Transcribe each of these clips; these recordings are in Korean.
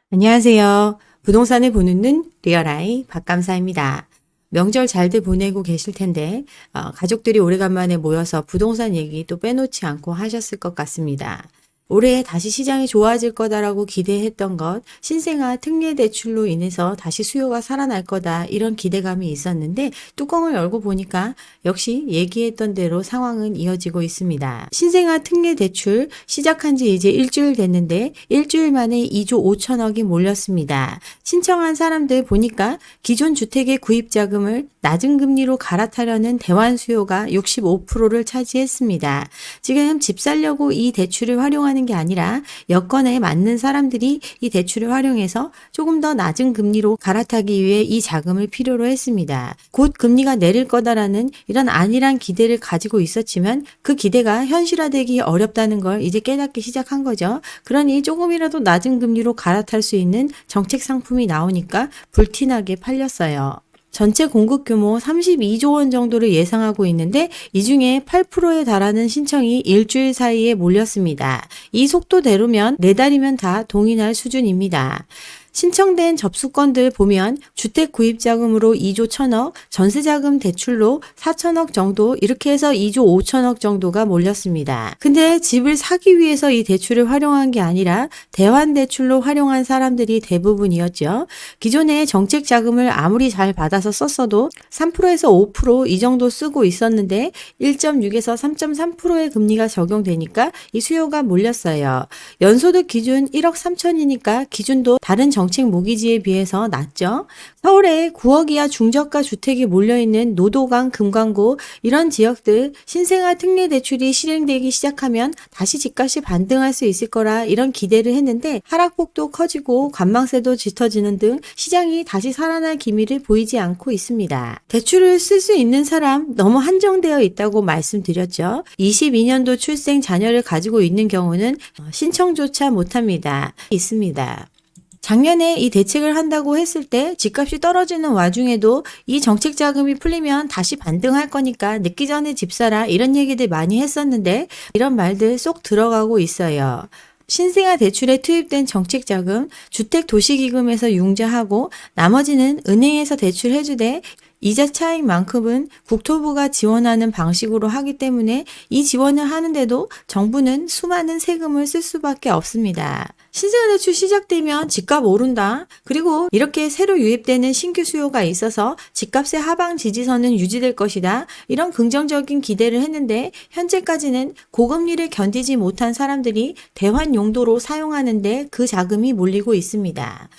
안녕하세요. 부동산을 보는 눈 리얼아이 박감사입니다. 명절 잘들 보내고 계실 텐데 가족들이 오래간만에 모여서 부동산 얘기 또 빼놓지 않고 하셨을 것 같습니다. 올해 다시 시장이 좋아질 거다라고 기대했던 것, 신생아 특례 대출로 인해서 다시 수요가 살아날 거다 이런 기대감이 있었는데 뚜껑을 열고 보니까 역시 얘기했던 대로 상황은 이어지고 있습니다. 신생아 특례 대출 시작한 지 이제 일주일 됐는데 일주일 만에 2조 5천억이 몰렸습니다. 신청한 사람들 보니까 기존 주택의 구입 자금을 낮은 금리로 갈아타려는 대환 수요가 65%를 차지했습니다. 지금 집 살려고 이 대출을 활용하는 게 아니라 여건에 맞는 사람들이 이 대출을 활용해서 조금 더 낮은 금리로 갈아타기 위해 이 자금을 필요로 했습니다. 곧 금리가 내릴 거다라는 이런 안일한 기대를 가지고 있었지만 그 기대가 현실화되기 어렵다는 걸 이제 깨닫기 시작한 거죠. 그러니 조금이라도 낮은 금리로 갈아탈 수 있는 정책 상품이 나오니까 불티나게 팔렸어요. 전체 공급 규모 32조 원 정도를 예상하고 있는데 이 중에 8%에 달하는 신청이 일주일 사이에 몰렸습니다. 이 속도대로면 4달이면 다 동의할 수준입니다. 신청된 접수건들 보면 주택 구입 자금으로 2조 1천억, 전세자금 대출로 4천억 정도 이렇게 해서 2조 5천억 정도가 몰렸습니다. 근데 집을 사기 위해서 이 대출을 활용한 게 아니라 대환 대출로 활용한 사람들이 대부분이었죠. 기존에 정책 자금을 아무리 잘 받아서 썼어도 3%에서 5%이 정도 쓰고 있었는데 1.6에서 3.3%의 금리가 적용되니까 이 수요가 몰렸어요. 연소득 기준 1억 3천이니까 기준도 다른 정책 모기지에 비해서 낮죠. 서울에 9억 이하 중저가 주택이 몰려있는 노도강, 금강구 이런 지역들 신생아 특례 대출이 실행되기 시작하면 다시 집값이 반등할 수 있을 거라 이런 기대를 했는데 하락폭도 커지고 관망세도 짙어지는 등 시장이 다시 살아날 기미를 보이지 않고 있습니다. 대출을 쓸 수 있는 사람 너무 한정되어 있다고 말씀드렸죠. 22년도 출생 자녀를 가지고 있는 경우는 신청조차 못합니다. 있습니다. 작년에 이 대책을 한다고 했을 때 집값이 떨어지는 와중에도 이 정책 자금이 풀리면 다시 반등할 거니까 늦기 전에 집 사라 이런 얘기들 많이 했었는데 이런 말들 쏙 들어가고 있어요. 신생아 대출에 투입된 정책 자금 주택도시기금에서 융자하고 나머지는 은행에서 대출해주되 이자 차익만큼은 국토부가 지원하는 방식으로 하기 때문에 이 지원을 하는데도 정부는 수많은 세금을 쓸 수밖에 없습니다. 신생아 대출 시작되면 집값 오른다. 그리고 이렇게 새로 유입되는 신규 수요가 있어서 집값의 하방 지지선은 유지될 것이다. 이런 긍정적인 기대를 했는데 현재까지는 고금리를 견디지 못한 사람들이 대환 용도로 사용하는데 그 자금이 몰리고 있습니다.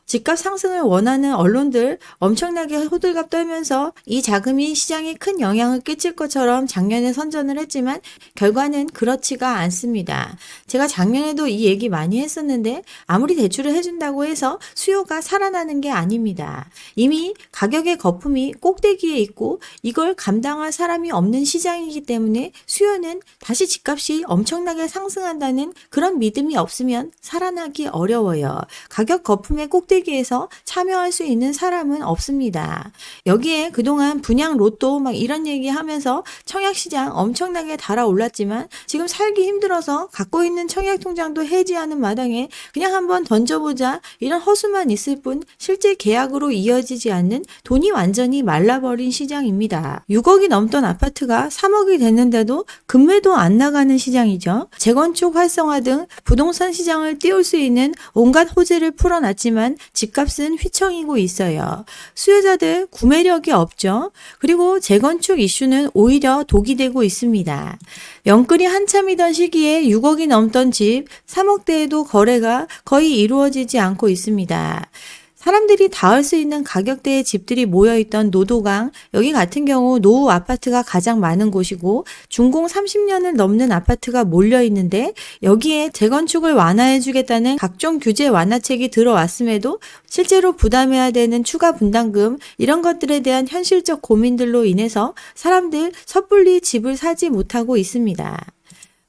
집값 상승을 원하는 언론들 엄청나게 호들갑 떨면서 이 자금이 시장에 큰 영향을 끼칠 것처럼 작년에 선전을 했지만 결과는 그렇지가 않습니다. 제가 작년에도 이 얘기 많이 했었는데 아무리 대출을 해준다고 해서 수요가 살아나는 게 아닙니다. 이미 가격의 거품이 꼭대기에 있고 이걸 감당할 사람이 없는 시장이기 때문에 수요는 다시 집값이 엄청나게 상승한다는 그런 믿음이 없으면 살아나기 어려워요. 가격 거품의 꼭대기에서 참여할 수 있는 사람은 없습니다. 여기에 그동안 분양 로또 막 이런 얘기 하면서 청약시장 엄청나게 달아올랐지만 지금 살기 힘들어서 갖고 있는 청약통장도 해지하는 마당에 그냥 한번 던져보자 이런 허수만 있을 뿐 실제 계약으로 이어지지 않는 돈이 완전히 말라버린 시장입니다. 6억이 넘던 아파트가 3억이 됐는데도 금매도 안 나가는 시장이죠. 재건축 활성화 등 부동산 시장을 띄울 수 있는 온갖 호재를 풀어놨지만 집값은 휘청이고 있어요. 수요자들 구매력이 없죠. 그리고 재건축 이슈는 오히려 독이 되고 있습니다. 영끌이 한참이던 시기에 6억이 넘던 집 3억대에도 거래가 거의 이루어지지 않고 있습니다. 사람들이 닿을 수 있는 가격대의 집들이 모여있던 노도강, 여기 같은 경우 노후 아파트가 가장 많은 곳이고 준공 30년을 넘는 아파트가 몰려있는데 여기에 재건축을 완화해주겠다는 각종 규제 완화책이 들어왔음에도 실제로 부담해야 되는 추가 분담금 이런 것들에 대한 현실적 고민들로 인해서 사람들 섣불리 집을 사지 못하고 있습니다.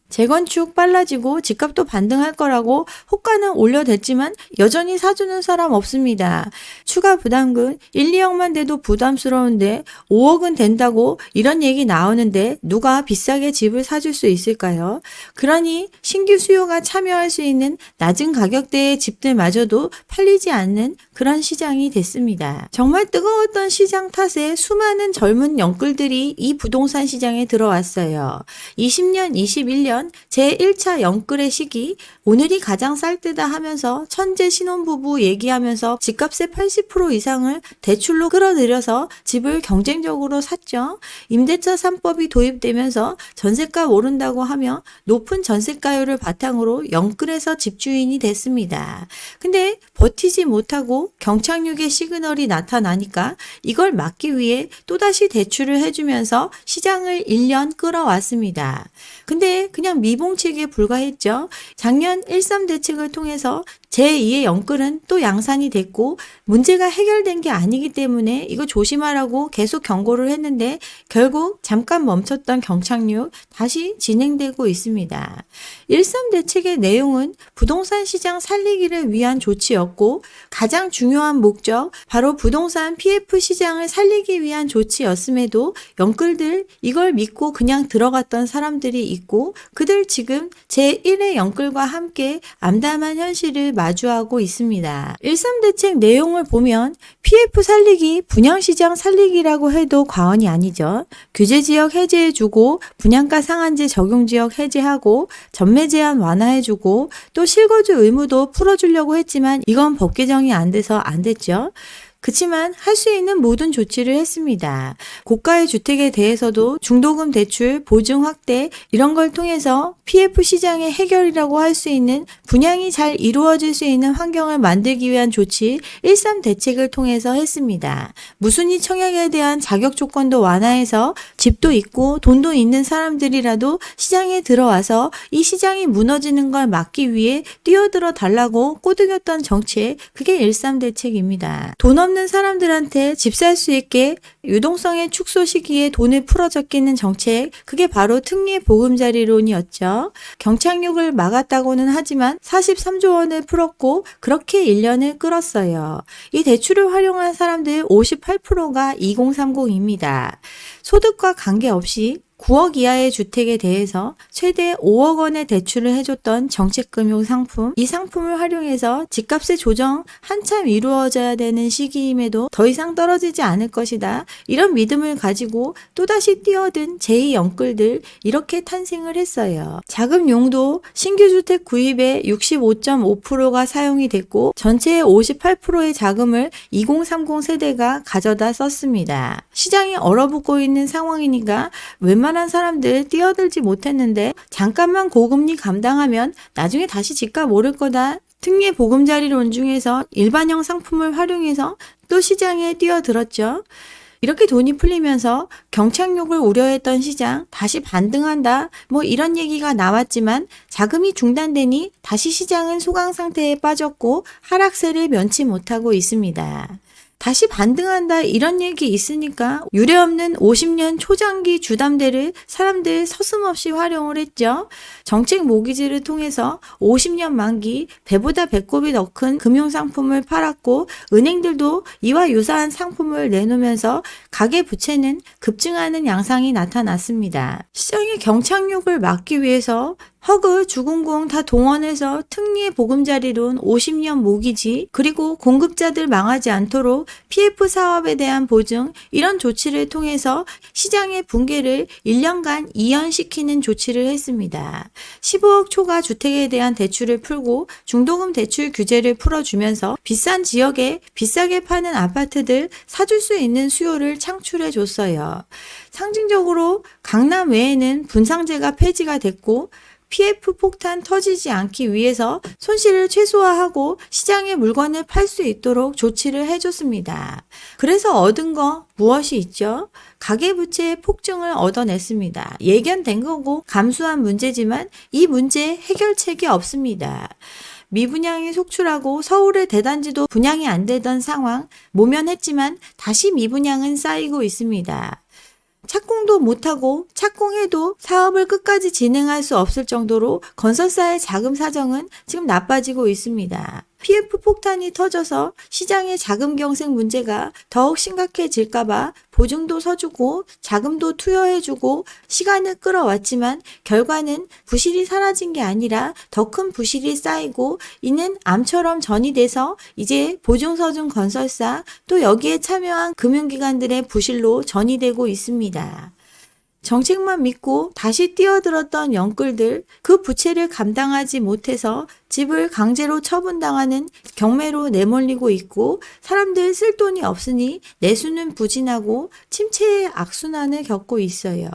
재건축 빨라지고 집값도 반등할 거라고 호가는 올려댔지만 여전히 사주는 사람 없습니다. 추가 부담금 1, 2억만 돼도 부담스러운데 5억은 된다고 이런 얘기 나오는데 누가 비싸게 집을 사줄 수 있을까요? 그러니 신규 수요가 참여할 수 있는 낮은 가격대의 집들마저도 팔리지 않는 그런 시장이 됐습니다. 정말 뜨거웠던 시장 탓에 수많은 젊은 영끌들이 이 부동산 시장에 들어왔어요. 20년, 21년 제1차 영끌의 시기, 오늘이 가장 쌀 때다 하면서 천재 신혼부부 얘기하면서 집값의 80% 이상을 대출로 끌어들여서 집을 경쟁적으로 샀죠. 임대차 3법이 도입되면서 전세가 오른다고 하며 높은 전세가율을 바탕으로 영끌에서 집주인이 됐습니다. 근데 버티지 못하고 경착륙의 시그널이 나타나니까 이걸 막기 위해 또다시 대출을 해주면서 시장을 1년 끌어왔습니다. 근데 그냥 미봉책에 불과했죠. 작년 1.3 대책을 통해서 제2의 영끌은 또 양산이 됐고 문제가 해결된 게 아니기 때문에 이거 조심하라고 계속 경고를 했는데 결국 잠깐 멈췄던 경착륙 다시 진행되고 있습니다. 1.3 대책의 내용은 부동산 시장 살리기를 위한 조치였고 가장 중요한 목적 바로 부동산 PF 시장을 살리기 위한 조치였음에도 영끌들 이걸 믿고 그냥 들어갔던 사람들이 있고 그들 지금 제1의 영끌과 함께 암담한 현실을 마주하고 있습니다. 1.3 대책 내용을 보면 PF 살리기, 분양시장 살리기라고 해도 과언이 아니죠. 규제지역 해제해주고 분양가 상한제 적용지역 해제하고 전매 제한 완화해주고 또 실거주 의무도 풀어주려고 했지만 이건 법 개정이 안 돼서 안 됐죠. 그치만 할 수 있는 모든 조치를 했습니다. 고가의 주택에 대해서도 중도금 대출, 보증 확대 이런 걸 통해서 PF 시장의 해결이라고 할 수 있는 분양이 잘 이루어질 수 있는 환경을 만들기 위한 조치 1.3 대책을 통해서 했습니다. 무순위 청약에 대한 자격 조건도 완화해서 집도 있고 돈도 있는 사람들이라도 시장에 들어와서 이 시장이 무너지는 걸 막기 위해 뛰어들어 달라고 꼬드겼던 정책, 그게 1.3 대책입니다. 돈 없는 사람들한테 집 살 수 있게 유동성의 축소 시기에 돈을 풀어 적기는 정책, 그게 바로 특례 보금자리론이었죠. 경착륙을 막았다고는 하지만 43조 원을 풀었고 그렇게 1년을 끌었어요. 이 대출을 활용한 사람들 58%가 2030입니다. 소득과 관계없이 9억 이하의 주택에 대해서 최대 5억 원의 대출을 해줬던 정책금융 상품, 이 상품을 활용해서 집값의 조정 한참 이루어져야 되는 시기임에도 더 이상 떨어지지 않을 것이다. 이런 믿음을 가지고 또다시 뛰어든 제2영끌들 이렇게 탄생을 했어요. 자금 용도 신규 주택 구입의 65.5%가 사용이 됐고 전체의 58%의 자금을 2030 세대가 가져다 썼습니다. 시장이 얼어붙고 있는 상황이니까 웬만한 사람들 뛰어들지 못했는데 잠깐만 고금리 감당하면 나중에 다시 집값 오를 거다. 특례 보금자리론 중에서 일반형 상품을 활용해서 또 시장에 뛰어들었죠. 이렇게 돈이 풀리면서 경착륙을 우려했던 시장 다시 반등한다 뭐 이런 얘기가 나왔지만 자금이 중단되니 다시 시장은 소강 상태에 빠졌고 하락세를 면치 못하고 있습니다. 다시 반등한다 이런 얘기 있으니까 유례없는 50년 초장기 주담대를 사람들 서슴없이 활용을 했죠. 정책 모기지를 통해서 50년 만기 배보다 배꼽이 더 큰 금융상품을 팔았고 은행들도 이와 유사한 상품을 내놓으면서 가계부채는 급증하는 양상이 나타났습니다. 시장의 경착륙을 막기 위해서 허그, 주공공 다 동원해서 특례 보금자리론 50년 모기지 그리고 공급자들 망하지 않도록 PF 사업에 대한 보증 이런 조치를 통해서 시장의 붕괴를 1년간 이연시키는 조치를 했습니다. 15억 초과 주택에 대한 대출을 풀고 중도금 대출 규제를 풀어주면서 비싼 지역에 비싸게 파는 아파트들 사줄 수 있는 수요를 창출해 줬어요. 상징적으로 강남 외에는 분상제가 폐지가 됐고 PF 폭탄 터지지 않기 위해서 손실을 최소화하고 시장에 물건을 팔 수 있도록 조치를 해줬습니다. 그래서 얻은 거 무엇이 있죠? 가계부채의 폭증을 얻어냈습니다. 예견된 거고 감수한 문제지만 이 문제에 해결책이 없습니다. 미분양이 속출하고 서울의 대단지도 분양이 안 되던 상황 모면했지만 다시 미분양은 쌓이고 있습니다. 착공도 못하고 착공해도 사업을 끝까지 진행할 수 없을 정도로 건설사의 자금 사정은 지금 나빠지고 있습니다. PF 폭탄이 터져서 시장의 자금 경색 문제가 더욱 심각해질까봐 보증도 서주고 자금도 투여해주고 시간을 끌어왔지만 결과는 부실이 사라진 게 아니라 더 큰 부실이 쌓이고 이는 암처럼 전이돼서 이제 보증 서준 건설사 또 여기에 참여한 금융기관들의 부실로 전이되고 있습니다. 정책만 믿고 다시 뛰어들었던 영끌들, 그 부채를 감당하지 못해서 집을 강제로 처분당하는 경매로 내몰리고 있고 사람들 쓸 돈이 없으니 내수는 부진하고 침체의 악순환을 겪고 있어요.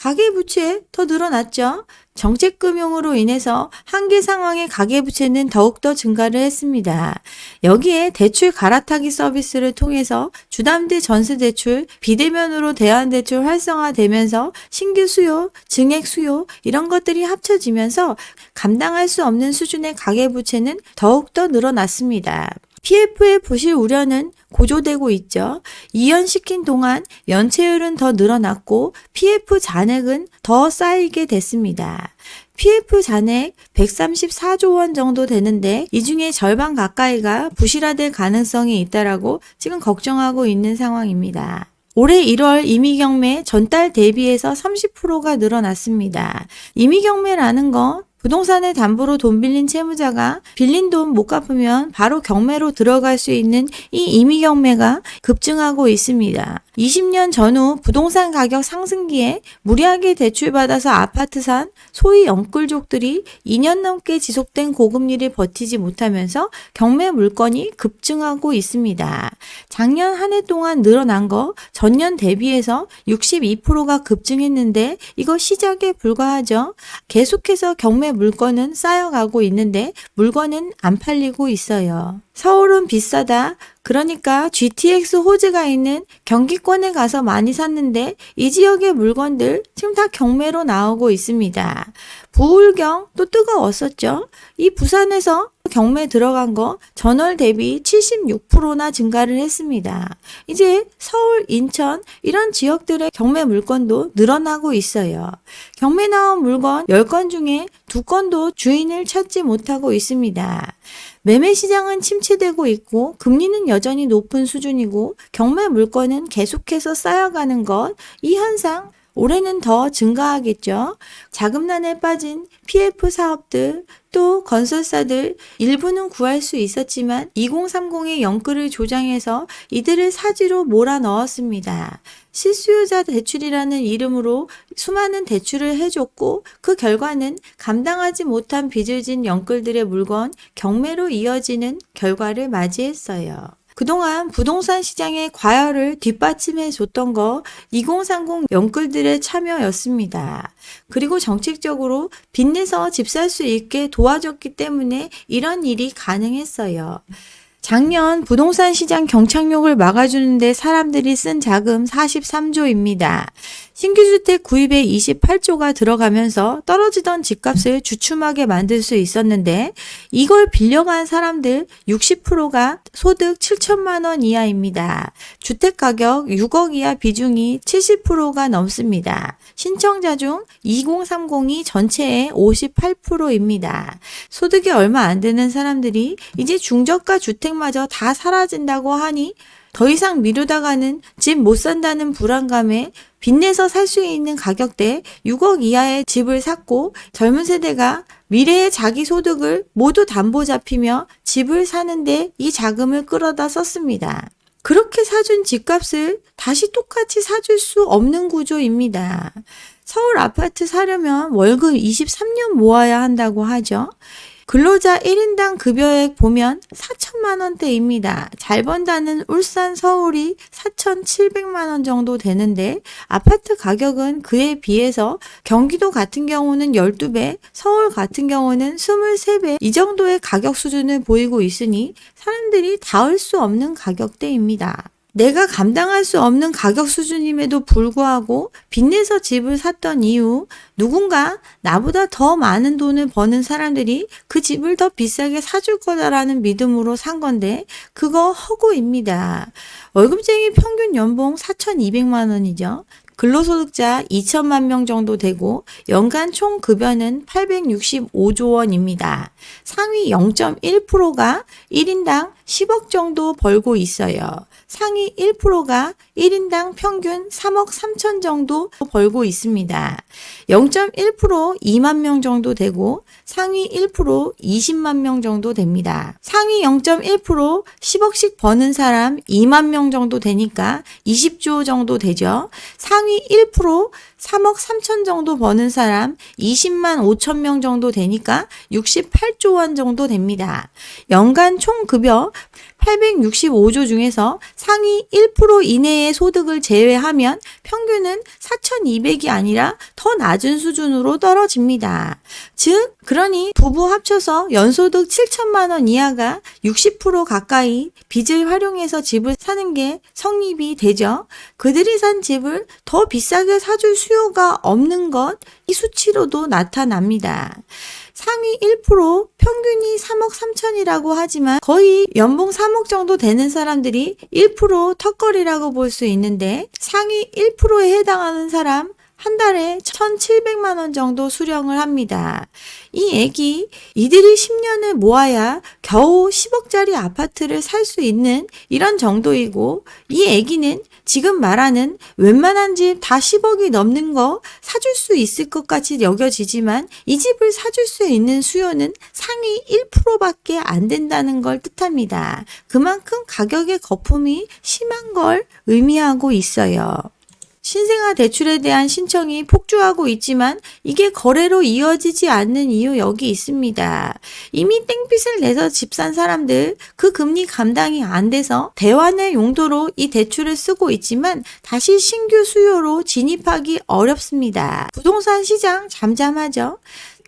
가계부채 더 늘어났죠. 정책금융으로 인해서 한계 상황의 가계부채는 더욱더 증가를 했습니다. 여기에 대출 갈아타기 서비스를 통해서 주담대 전세대출, 비대면으로 대환대출 활성화되면서 신규 수요, 증액 수요 이런 것들이 합쳐지면서 감당할 수 없는 수준의 가계부채는 더욱더 늘어났습니다. PF의 부실 우려는 고조되고 있죠. 이연시킨 동안 연체율은 더 늘어났고 PF 잔액은 더 쌓이게 됐습니다. PF 잔액 134조 원 정도 되는데 이 중에 절반 가까이가 부실화될 가능성이 있다라고 지금 걱정하고 있는 상황입니다. 올해 1월 임의경매 전달 대비해서 30%가 늘어났습니다. 임의경매라는 건 부동산의 담보로 돈 빌린 채무자가 빌린 돈 못 갚으면 바로 경매로 들어갈 수 있는 이 임의경매가 급증하고 있습니다. 20년 전후 부동산 가격 상승기에 무리하게 대출받아서 아파트 산 소위 영끌족들이 2년 넘게 지속된 고금리를 버티지 못하면서 경매 물건이 급증하고 있습니다. 작년 한 해 동안 늘어난 거 전년 대비해서 62%가 급증했는데 이거 시작에 불과하죠. 계속해서 경매 물건은 쌓여가고 있는데 물건은 안 팔리고 있어요. 서울은 비싸다. 그러니까 GTX 호재가 있는 경기권에 가서 많이 샀는데 이 지역의 물건들 지금 다 경매로 나오고 있습니다. 부울경 또 뜨거웠었죠. 이 부산에서 경매 들어간 거 전월 대비 76%나 증가를 했습니다. 이제 서울, 인천 이런 지역들의 경매 물건도 늘어나고 있어요. 경매 나온 물건 10건 중에 2건도 주인을 찾지 못하고 있습니다. 매매 시장은 침체되고 있고 금리는 여전히 높은 수준이고 경매 물건은 계속해서 쌓여가는 것, 이 현상 올해는 더 증가하겠죠. 자금난에 빠진 PF 사업들 또 건설사들 일부는 구할 수 있었지만 2030의 영끌을 조장해서 이들을 사지로 몰아넣었습니다. 실수요자 대출이라는 이름으로 수많은 대출을 해줬고 그 결과는 감당하지 못한 빚을 진 영끌들의 물건 경매로 이어지는 결과를 맞이했어요. 그동안 부동산 시장의 과열을 뒷받침해 줬던 거 2030 영끌들의 참여였습니다. 그리고 정책적으로 빚내서 집 살 수 있게 도와줬기 때문에 이런 일이 가능했어요. 작년 부동산 시장 경착륙을 막아주는데 사람들이 쓴 자금 43조입니다. 신규주택 구입에 28조가 들어가면서 떨어지던 집값을 주춤하게 만들 수 있었는데 이걸 빌려간 사람들 60%가 소득 7천만 원 이하입니다. 주택가격 6억 이하 비중이 70%가 넘습니다. 신청자 중 2030이 전체의 58%입니다. 소득이 얼마 안 되는 사람들이 이제 중저가 주택마저 다 사라진다고 하니 더 이상 미루다가는 집 못 산다는 불안감에 빚내서 살 수 있는 가격대 6억 이하의 집을 샀고 젊은 세대가 미래의 자기 소득을 모두 담보 잡히며 집을 사는데 이 자금을 끌어다 썼습니다. 그렇게 사준 집값을 다시 똑같이 사줄 수 없는 구조입니다. 서울 아파트 사려면 월급 23년 모아야 한다고 하죠. 근로자 1인당 급여액 보면 4천만 원대입니다. 잘 번다는 울산, 서울이 4,700만 원 정도 되는데 아파트 가격은 그에 비해서 경기도 같은 경우는 12배, 서울 같은 경우는 23배 이 정도의 가격 수준을 보이고 있으니 사람들이 닿을 수 없는 가격대입니다. 내가 감당할 수 없는 가격 수준임에도 불구하고 빚내서 집을 샀던 이유, 누군가 나보다 더 많은 돈을 버는 사람들이 그 집을 더 비싸게 사줄 거다라는 믿음으로 산 건데 그거 허구입니다. 월급쟁이 평균 연봉 4,200만 원이죠. 근로소득자 2천만 명 정도 되고 연간 총 급여는 865조 원입니다. 상위 0.1%가 1인당 10억 정도 벌고 있어요. 상위 1%가 1인당 평균 3억 3천 정도 벌고 있습니다. 0.1% 2만 명 정도 되고 상위 1% 20만 명 정도 됩니다. 상위 0.1% 10억씩 버는 사람 2만 명 정도 되니까 20조 정도 되죠. 상위 1% 3억 3천 정도 버는 사람 20만 5천 명 정도 되니까 68조 원 정도 됩니다. 연간 총 급여 865조 중에서 상위 1% 이내의 소득을 제외하면 평균은 4,200이 아니라 더 낮은 수준으로 떨어집니다. 즉, 그러니 부부 합쳐서 연소득 7천만 원 이하가 60% 가까이 빚을 활용해서 집을 사는 게 성립이 되죠. 그들이 산 집을 더 비싸게 사줄 수요가 없는 것, 이 수치로도 나타납니다. 상위 1% 평균이 3억 3천이라고 하지만 거의 연봉 3억 정도 되는 사람들이 1% 턱걸이라고 볼 수 있는데 상위 1%에 해당하는 사람 한 달에 1,700만 원 정도 수령을 합니다. 이 액이 이들이 10년을 모아야 겨우 10억짜리 아파트를 살 수 있는 이런 정도이고 이 애기는 지금 말하는 웬만한 집 다 10억이 넘는 거 사줄 수 있을 것 같이 여겨지지만 이 집을 사줄 수 있는 수요는 상위 1%밖에 안 된다는 걸 뜻합니다. 그만큼 가격의 거품이 심한 걸 의미하고 있어요. 신생아 대출에 대한 신청이 폭주하고 있지만 이게 거래로 이어지지 않는 이유 여기 있습니다. 이미 땡빚을 내서 집 산 사람들 그 금리 감당이 안 돼서 대환의 용도로 이 대출을 쓰고 있지만 다시 신규 수요로 진입하기 어렵습니다. 부동산 시장 잠잠하죠.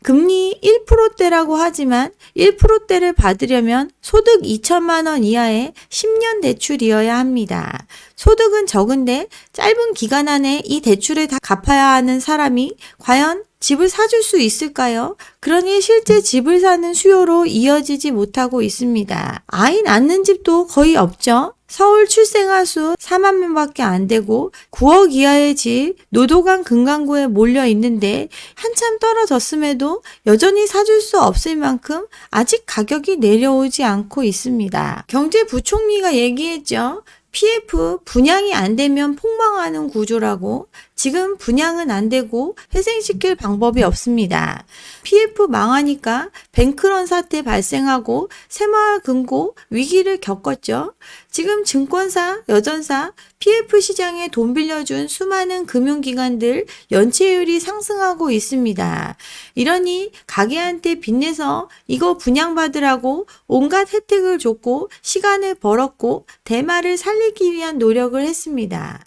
금리 1%대라고 하지만 1%대를 받으려면 소득 2천만 원 이하의 10년 대출이어야 합니다. 소득은 적은데 짧은 기간 안에 이 대출을 다 갚아야 하는 사람이 과연 집을 사줄 수 있을까요? 그러니 실제 집을 사는 수요로 이어지지 못하고 있습니다. 아이 낳는 집도 거의 없죠. 서울 출생아 수 4만 명밖에 안 되고 9억 이하의 집 노도강 금강구에 몰려 있는데 한참 떨어졌음에도 여전히 사줄 수 없을 만큼 아직 가격이 내려오지 않고 있습니다. 경제부총리가 얘기했죠. PF 분양이 안 되면 폭망하는 구조라고. 지금 분양은 안 되고 회생시킬 방법이 없습니다. PF 망하니까 뱅크런 사태 발생하고 새마을금고 위기를 겪었죠. 지금 증권사, 여전사, PF 시장에 돈 빌려준 수많은 금융기관들 연체율이 상승하고 있습니다. 이러니 가게한테 빚내서 이거 분양받으라고 온갖 혜택을 줬고 시간을 벌었고 대마를 살리기 위한 노력을 했습니다.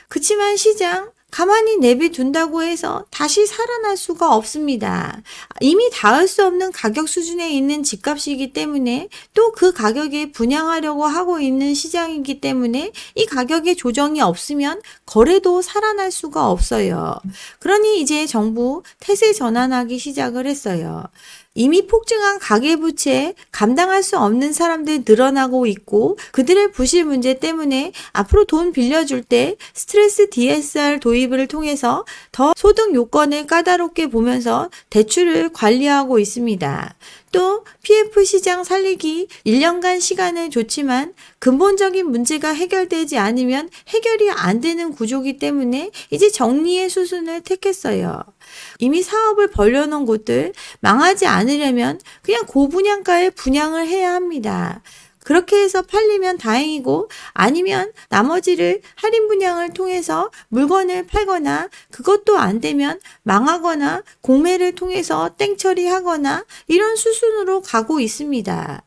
그치만 시장 가만히 내비둔다고 해서 다시 살아날 수가 없습니다. 이미 닿을 수 없는 가격 수준에 있는 집값이기 때문에 또 그 가격에 분양하려고 하고 있는 시장이기 때문에 이 가격의 조정이 없으면 거래도 살아날 수가 없어요. 그러니 이제 정부 태세 전환하기 시작을 했어요. 이미 폭증한 가계부채 감당할 수 없는 사람들 늘어나고 있고 그들의 부실 문제 때문에 앞으로 돈 빌려줄 때 스트레스 DSR 도입을 통해서 더 소득 요건을 까다롭게 보면서 대출을 관리하고 있습니다. 또 PF 시장 살리기 1년간 시간을 줬지만 근본적인 문제가 해결되지 않으면 해결이 안 되는 구조이기 때문에 이제 정리의 수순을 택했어요. 이미 사업을 벌려놓은 곳들 망하지 않으려면 그냥 고분양가에 분양을 해야 합니다. 그렇게 해서 팔리면 다행이고 아니면 나머지를 할인 분양을 통해서 물건을 팔거나 그것도 안 되면 망하거나 공매를 통해서 땡처리하거나 이런 수순으로 가고 있습니다.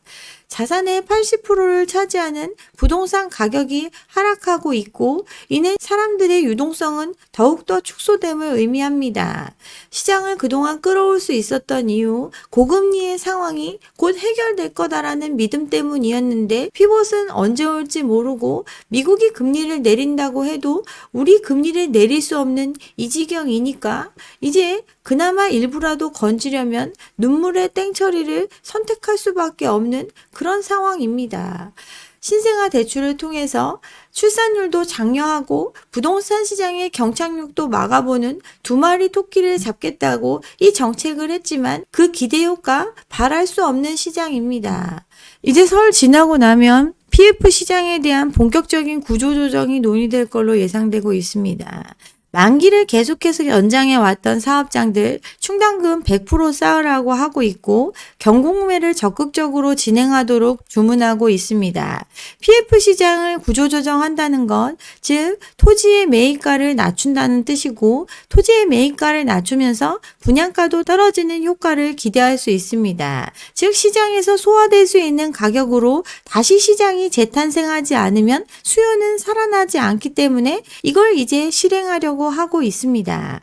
자산의 80%를 차지하는 부동산 가격이 하락하고 있고 이는 사람들의 유동성은 더욱더 축소됨을 의미합니다. 시장을 그동안 끌어올 수 있었던 이유 고금리의 상황이 곧 해결될 거다라는 믿음 때문이었는데 피봇은 언제 올지 모르고 미국이 금리를 내린다고 해도 우리 금리를 내릴 수 없는 이 지경이니까 이제 그나마 일부라도 건지려면 눈물의 땡처리를 선택할 수밖에 없는 그런 상황입니다. 신생아 대출을 통해서 출산율도 장려하고 부동산 시장의 경착륙도 막아보는 두 마리 토끼를 잡겠다고 이 정책을 했지만 그 기대 효과 바랄 수 없는 시장입니다. 이제 설 지나고 나면 PF 시장에 대한 본격적인 구조조정이 논의될 걸로 예상되고 있습니다. 만기를 계속해서 연장해 왔던 사업장들 충당금 100% 쌓으라고 하고 있고 경공매를 적극적으로 진행하도록 주문하고 있습니다. PF 시장을 구조조정한다는 것, 즉 토지의 매입가를 낮춘다는 뜻이고 토지의 매입가를 낮추면서 분양가도 떨어지는 효과를 기대할 수 있습니다. 즉 시장에서 소화될 수 있는 가격으로 다시 시장이 재탄생하지 않으면 수요는 살아나지 않기 때문에 이걸 이제 실행하려고 하고 있습니다.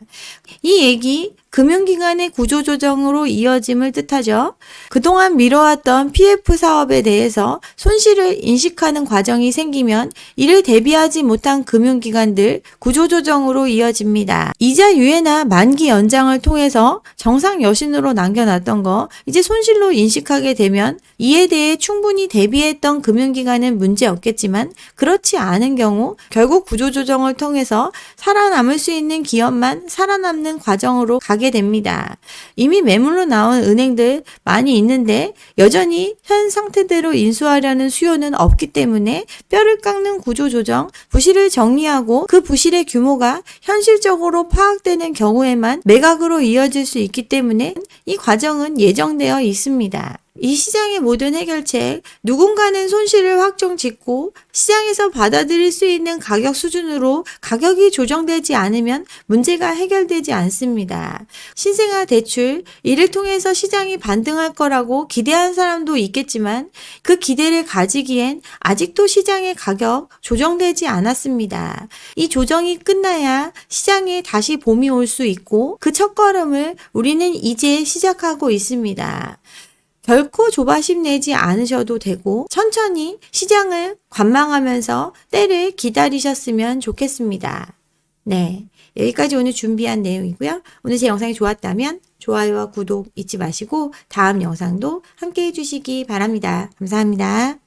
이 얘기 금융기관의 구조조정으로 이어짐을 뜻하죠. 그동안 미뤄왔던 PF 사업에 대해서 손실을 인식하는 과정이 생기면 이를 대비하지 못한 금융기관들 구조조정으로 이어집니다. 이자 유예나 만기 연장을 통해서 정상 여신으로 남겨놨던 거 이제 손실로 인식하게 되면 이에 대해 충분히 대비했던 금융기관은 문제 없겠지만 그렇지 않은 경우 결국 구조조정을 통해서 살아남을 수 있는 기업만 살아남는 과정으로 가게 됩니다. 이미 매물로 나온 은행들 많이 있는데 여전히 현 상태대로 인수하려는 수요는 없기 때문에 뼈를 깎는 구조조정, 부실을 정리하고 그 부실의 규모가 현실적으로 파악되는 경우에만 매각으로 이어질 수 있기 때문에 이 과정은 예정되어 있습니다. 이 시장의 모든 해결책, 누군가는 손실을 확정 짓고 시장에서 받아들일 수 있는 가격 수준으로 가격이 조정되지 않으면 문제가 해결되지 않습니다. 신생아 대출, 이를 통해서 시장이 반등할 거라고 기대한 사람도 있겠지만 그 기대를 가지기엔 아직도 시장의 가격 조정되지 않았습니다. 이 조정이 끝나야 시장에 다시 봄이 올 수 있고 그 첫걸음을 우리는 이제 시작하고 있습니다. 결코 조바심 내지 않으셔도 되고 천천히 시장을 관망하면서 때를 기다리셨으면 좋겠습니다. 네, 여기까지 오늘 준비한 내용이고요. 오늘 제 영상이 좋았다면 좋아요와 구독 잊지 마시고 다음 영상도 함께 해주시기 바랍니다. 감사합니다.